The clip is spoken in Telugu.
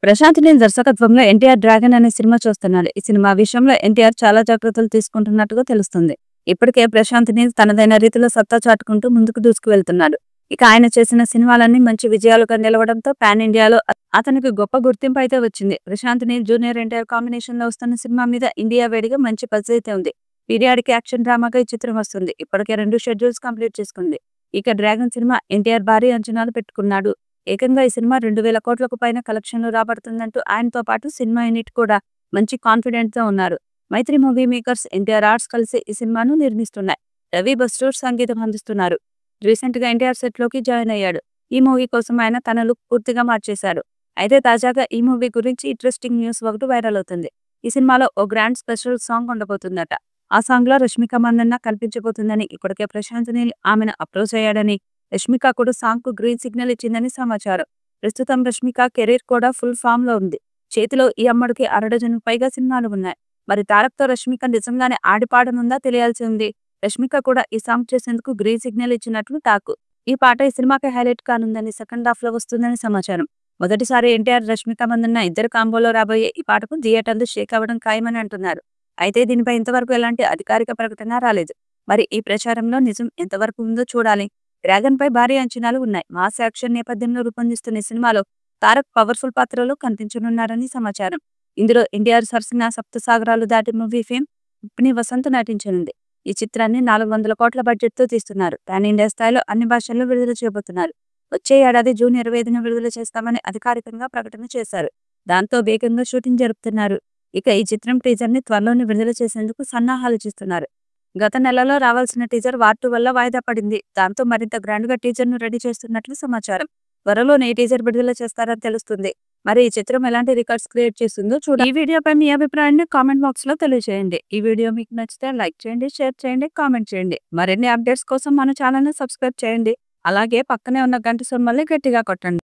ప్రశాంత్ నీల్ దర్శకత్వంలో ఎన్టీఆర్ డ్రాగన్ అనే సినిమా చూస్తున్నాడు. ఈ సినిమా విషయంలో ఎన్టీఆర్ చాలా జాగ్రత్తలు తీసుకుంటున్నట్టుగా తెలుస్తుంది. ఇప్పటికే ప్రశాంత్ నీల్ తనదైన రీతిలో సత్తా చాటుకుంటూ ముందుకు దూసుకు వెళ్తున్నాడు. ఇక ఆయన చేసిన సినిమాలన్నీ మంచి విజయాలుగా నిలవడంతో పాన్ ఇండియాలో అతనికి గొప్ప గుర్తింపు అయితే వచ్చింది. ప్రశాంత్ నీల్ జూనియర్ ఎన్టీఆర్ కాంబినేషన్ లో వస్తున్న సినిమా మీద ఇండియా వేడిగా మంచి బజ్ అయితే ఉంది. పీరియాడిక్ యాక్షన్ డ్రామాగా ఈ చిత్రం వస్తుంది. ఇప్పటికే 2 షెడ్యూల్స్ కంప్లీట్ చేసుకుంది. ఇక డ్రాగన్ సినిమా ఎన్టీఆర్ భారీ అంచనాలు పెట్టుకున్నాడు. ఏకంగా ఈ సినిమా 2,000 కోట్లకు పైన కలెక్షన్లు రాబడుతుందంటూ ఆయనతో పాటు సినిమా యూనిట్ కూడా మంచి కాన్ఫిడెంట్ తో ఉన్నారు. మైత్రి మూవీ మేకర్స్, ఎన్టీఆర్ ఆర్ట్స్ కలిసి ఈ సినిమాను నిర్మిస్తున్నాయి. రవి బస్టూర్ సంగీతం అందిస్తున్నారు. రీసెంట్ గా ఎన్టీఆర్ సెట్ లోకి జాయిన్ అయ్యాడు. ఈ మూవీ కోసం ఆయన తన లుక్ పూర్తిగా మార్చేశాడు. అయితే తాజాగా ఈ మూవీ గురించి ఇంట్రెస్టింగ్ న్యూస్ ఒకటి వైరల్ అవుతుంది. ఈ సినిమాలో ఓ గ్రాండ్ స్పెషల్ సాంగ్ ఉండబోతుందట. ఆ సాంగ్ లో రష్మిక మందన్న కనిపించబోతుందని, ఇప్పటికే ప్రశాంత్ నీల్ ఆమెను అప్రోచ్ అయ్యాడని, రష్మిక కూడా సాంగ్ కు గ్రీన్ సిగ్నల్ ఇచ్చిందని సమాచారం. ప్రస్తుతం రష్మిక కెరీర్ కూడా ఫుల్ ఫామ్ లో ఉంది. చేతిలో ఈ అమ్మడికి 6 డజన్కు పైగా సినిమాలు ఉన్నాయి. మరి తారక్ తో రష్మిక నిజంగానే ఆడిపాడనుందా తెలియాల్సి ఉంది. రష్మిక కూడా ఈ సాంగ్ చేసేందుకు గ్రీన్ సిగ్నల్ ఇచ్చినట్లు టాక్. ఈ పాట ఈ సినిమాకి హైలైట్ కానుందని, సెకండ్ హాఫ్ లో వస్తుందని సమాచారం. మొదటిసారి ఎన్టీఆర్, రష్మిక మందన్న ఇద్దరు కాంబోలో రాబోయే ఈ పాటకు థియేటర్లు షేక్ అవ్వడం ఖాయమని అంటున్నారు. అయితే దీనిపై ఇంతవరకు ఎలాంటి అధికారిక ప్రకటన రాలేదు. మరి ఈ ప్రచారంలో నిజం ఎంతవరకు ఉందో చూడాలి. డ్రాగన్ పై భారీ అంచనాలు ఉన్నాయి. మాస్ యాక్షన్ నేపథ్యంలో రూపొందిస్తున్న ఈ సినిమాలో తారక్ పవర్ఫుల్ పాత్రలో కనిపించనున్నారని సమాచారం. ఇందులో ఎన్టీఆర్ సరసన సప్తసాగరాలు దాటి మూవీ ఫేమ్ ఉప్పిని వసంత్ నటించనుంది. ఈ చిత్రాన్ని 400 కోట్ల బడ్జెట్ తో తీస్తున్నారు. పాన్ ఇండియా స్థాయిలో అన్ని భాషల్లో విడుదల చేయబోతున్నారు. వచ్చే ఏడాది జూన్ 25న విడుదల చేస్తామని అధికారికంగా ప్రకటన చేశారు. దాంతో వేగంగా షూటింగ్ జరుపుతున్నారు. ఇక ఈ చిత్రం టీజర్ ని త్వరలోనే విడుదల చేసేందుకు సన్నాహాలు చేస్తున్నారు. గత నెలలో రావాల్సిన టీజర్ వార్ 2 వల్ల వాయిదా పడింది. దాంతో మరింత గ్రాండ్ గా టీజర్ ను రెడీ చేస్తున్నట్లు సమాచారం. త్వరలోనే ఈ టీజర్ విడుదల చేస్తారని తెలుస్తుంది. మరి ఈ చిత్రం ఎలాంటి రికార్డ్స్ క్రియేట్ చేస్తుందో చూడాలి. ఈ వీడియోపై మీ అభిప్రాయాన్ని కామెంట్ బాక్స్ లో తెలియజేయండి. ఈ వీడియో మీకు నచ్చితే లైక్ చేయండి, షేర్ చేయండి, కామెంట్ చేయండి. మరిన్ని అప్డేట్స్ కోసం మన ఛానల్ ని సబ్స్క్రైబ్ చేయండి. అలాగే పక్కనే ఉన్న గంట సింబల్ని గట్టిగా కొట్టండి.